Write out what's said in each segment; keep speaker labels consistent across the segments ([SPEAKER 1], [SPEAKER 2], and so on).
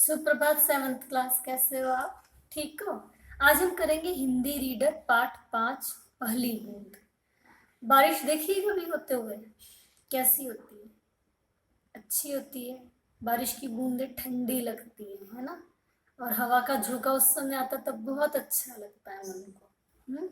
[SPEAKER 1] सुप्रभात seventh class, कैसे हो आप? ठीक हो? आज हम करेंगे हिंदी रीडर पाठ 5 पहली बूंद। बारिश देखिए कभी होते हुए, कैसी होती है? अच्छी होती है। बारिश की बूंदें ठंडी लगती है ना? और हवा का झोंका उस समय आता तब बहुत अच्छा लगता है मन को।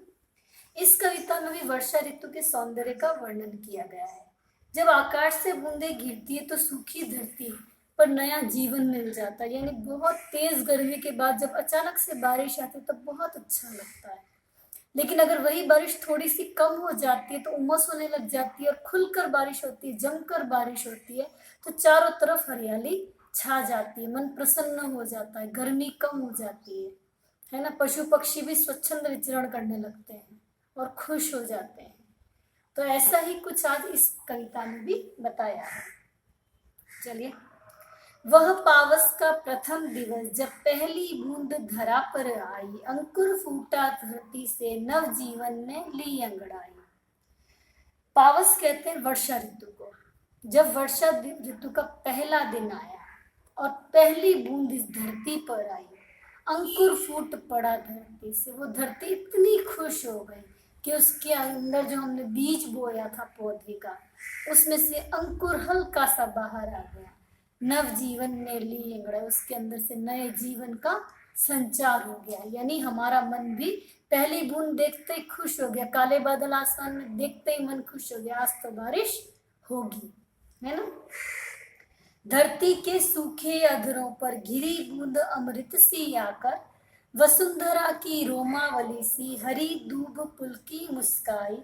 [SPEAKER 1] इस कविता में भी वर्षा ऋतु के सौंदर्य का वर्णन किया गया है। जब आकाश से बूंदें गिरती है तो सूखी धरती पर नया जीवन मिल जाता है। यानी बहुत तेज गर्मी के बाद जब अचानक से बारिश आती है तब बहुत अच्छा लगता है। लेकिन अगर वही बारिश थोड़ी सी कम हो जाती है तो उमस होने लग जाती है और खुलकर बारिश होती है, जमकर बारिश होती है तो चारों तरफ हरियाली छा जाती है, मन प्रसन्न हो जाता है, गर्मी कम हो जाती है ना? पशु पक्षी भी स्वच्छंद विचरण करने लगते हैं और खुश हो जाते हैं। तो ऐसा ही कुछ आज इस कविता में भी बताया है। चलिए। वह पावस का प्रथम दिवस जब पहली बूंद धरा पर आई, अंकुर फूटा धरती से नव जीवन ने ली अंगड़ाई। पावस कहते हैं वर्षा ऋतु को। जब वर्षा ऋतु का पहला दिन आया और पहली बूंद इस धरती पर आई, अंकुर फूट पड़ा धरती से। वो धरती इतनी खुश हो गई कि उसके अंदर जो हमने बीज बोया था पौधे का, उसमें से अंकुर हल्का सा बाहर आ गया। नव जीवन ने ली अंगड़ाई, उसके अंदर से नए जीवन का संचार हो गया। यानी हमारा मन भी पहली बूंद देखते ही खुश हो गया। काले बादल आसमान में देखते ही मन खुश हो गया, आज तो बारिश होगी, है ना? धरती के सूखे अधरों पर गिरी बूंद अमृत सी आकर, वसुंधरा की रोमावली सी हरी दूब पुलकी मुस्काई,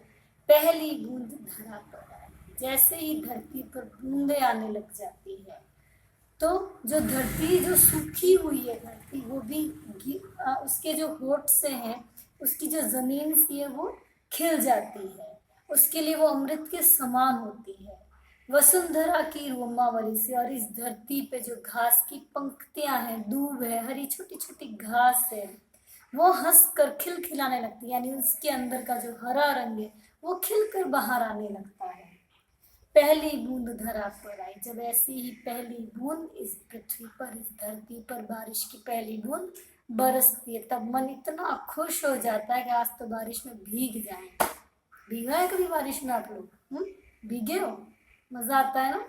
[SPEAKER 1] पहली बूंद धरा पर आई। जैसे ही धरती पर बूंदें आने लग जाती है तो जो धरती जो सूखी हुई है धरती, वो भी उसके जो होठ से हैं, उसकी जो जमीन सी है वो खिल जाती है। उसके लिए वो अमृत के समान होती है, वसुंधरा की रोमावली से। और इस धरती पे जो घास की पंक्तियां हैं, दूब है, हरी छोटी छोटी घास है, वो हंस कर खिलखिलाने लगती है। यानी उसके अंदर का जो हरा रंग है वो खिलकर बाहर आने लगता है। पहली बूंद धरा पर आई। जब ऐसी ही पहली बूंद इस पृथ्वी पर, इस धरती पर बारिश की पहली बूंद बरसती है तब मन इतना खुश हो जाता है कि आज तो बारिश में भीग जाए। भीगा है कभी बारिश में आप लोग? भीगे हो? मजा आता है ना?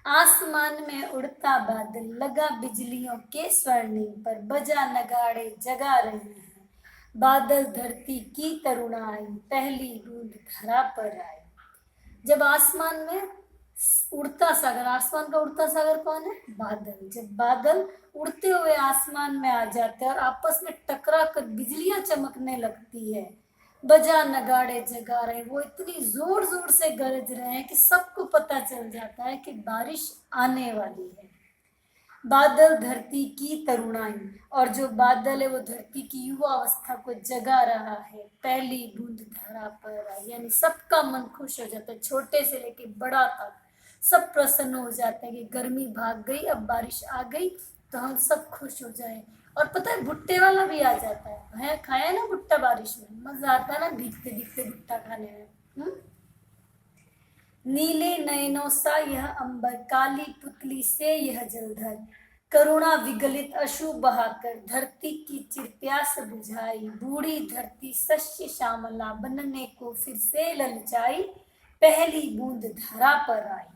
[SPEAKER 1] आसमान में उड़ता बादल लगा बिजलियों के स्वर्णिम पर, बजा नगाड़े जगा रहे हैं, बादल धरती की तरुणाई, पहली बूंद धरा पर आई। जब आसमान में उड़ता सागर, आसमान का उड़ता सागर कौन है? बादल। जब बादल उड़ते हुए आसमान में आ जाते हैं और आपस में टकरा कर बिजलियां चमकने लगती है, बजा नगाड़े जगा रहे, वो इतनी जोर जोर से गरज रहे हैं कि सबको पता चल जाता है कि बारिश आने वाली है। बादल धरती की तरुणाई, और जो बादल है वो धरती की युवा अवस्था को जगा रहा है। पहली बूंद धरा पर आई, यानी सबका मन खुश हो जाता है, छोटे से लेके बड़ा तक सब प्रसन्न हो जाते हैं कि गर्मी भाग गई, अब बारिश आ गई तो हम सब खुश हो जाए। और पता है भुट्टे वाला भी आ जाता है, खाया है ना भुट्टा? बारिश में मजा आता है ना भीगते भीगते भुट्टा खाने में। नीले नयनों सा यह अंबर, काली पुतली से यह जलधर, करुणा विगलित अश्रु बहाकर धरती की चिरप्यास बुझाई, बूढ़ी धरती शस्य श्यामला बनने को फिर से ललचाई, पहली बूंद धरा पर आई।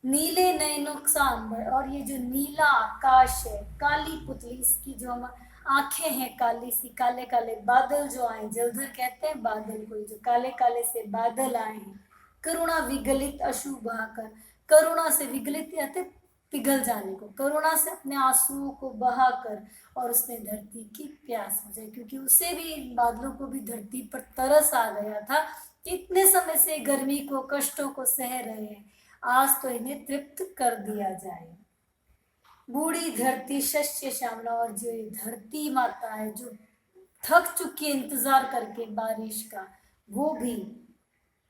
[SPEAKER 1] नीले नयनों सा अंबर, और ये जो नीला आकाश है, काली पुतली, इसकी जो हम आंखें हैं काली सी, काले काले बादल जो आए, जलधर कहते हैं बादल को, जो काले काले से बादल आए हैं, करुणा विगलित अश्रु बहाकर, करुणा से विगलित कहते पिघल जाने को, करुणा से अपने आंसुओं को बहाकर, और उसने धरती की प्यास बुझाई, क्योंकि उसे भी, बादलों को भी धरती पर तरस आ गया था कि इतने समय से गर्मी को, कष्टों को सह रहे हैं, आज तो इन्हें तृप्त कर दिया जाए। बूढ़ी धरती शस्य श्यामला, और जो ये धरती माता है जो थक चुकी है इंतजार करके बारिश का, वो भी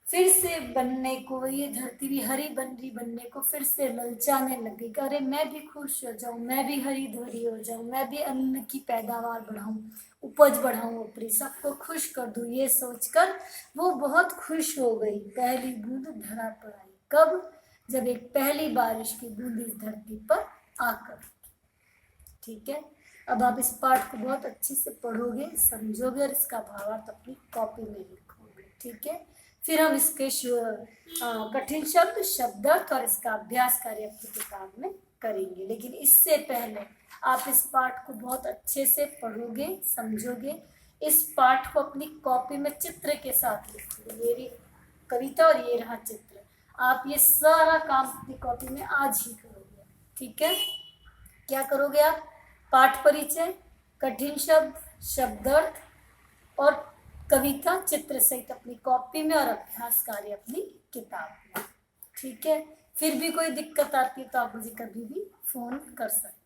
[SPEAKER 1] फिर से बनने को, ये धरती भी हरी भरी बनने को फिर से ललचाने लगी। अरे मैं भी खुश हो जाऊं, मैं भी हरी भरी हो जाऊं, मैं भी अन्न की पैदावार बढ़ाऊं, उपज बढ़ाऊं, अपनी सबको खुश कर दूं, ये सोचकर वो बहुत खुश हो गई। पहली बूंद धरा पर आई। कब? जब एक पहली बारिश की बूंद इस धरती पर आकर। ठीक है, अब आप इस पाठ को बहुत अच्छे से पढ़ोगे, समझोगे और इसका भावार्थ अपनी कॉपी में लिखोगे। ठीक है, फिर हम इसके कठिन शब्द, शब्दार्थ और इसका अभ्यास कार्य अपनी किताब में करेंगे। लेकिन इससे पहले आप इस पाठ को बहुत अच्छे से पढ़ोगे, समझोगे। इस पाठ को अपनी कॉपी में चित्र के साथ लिखोगे। मेरी कविता और ये रहा चित्र। आप ये सारा काम अपनी कॉपी में आज ही करोगे। ठीक है, क्या करोगे आप? पाठ परिचय, कठिन शब्द, शब्दार्थ और कविता चित्र सहित अपनी कॉपी में और अभ्यास कार्य अपनी किताब में। ठीक है, फिर भी कोई दिक्कत आती है तो आप मुझे कभी भी फोन कर सकते हैं।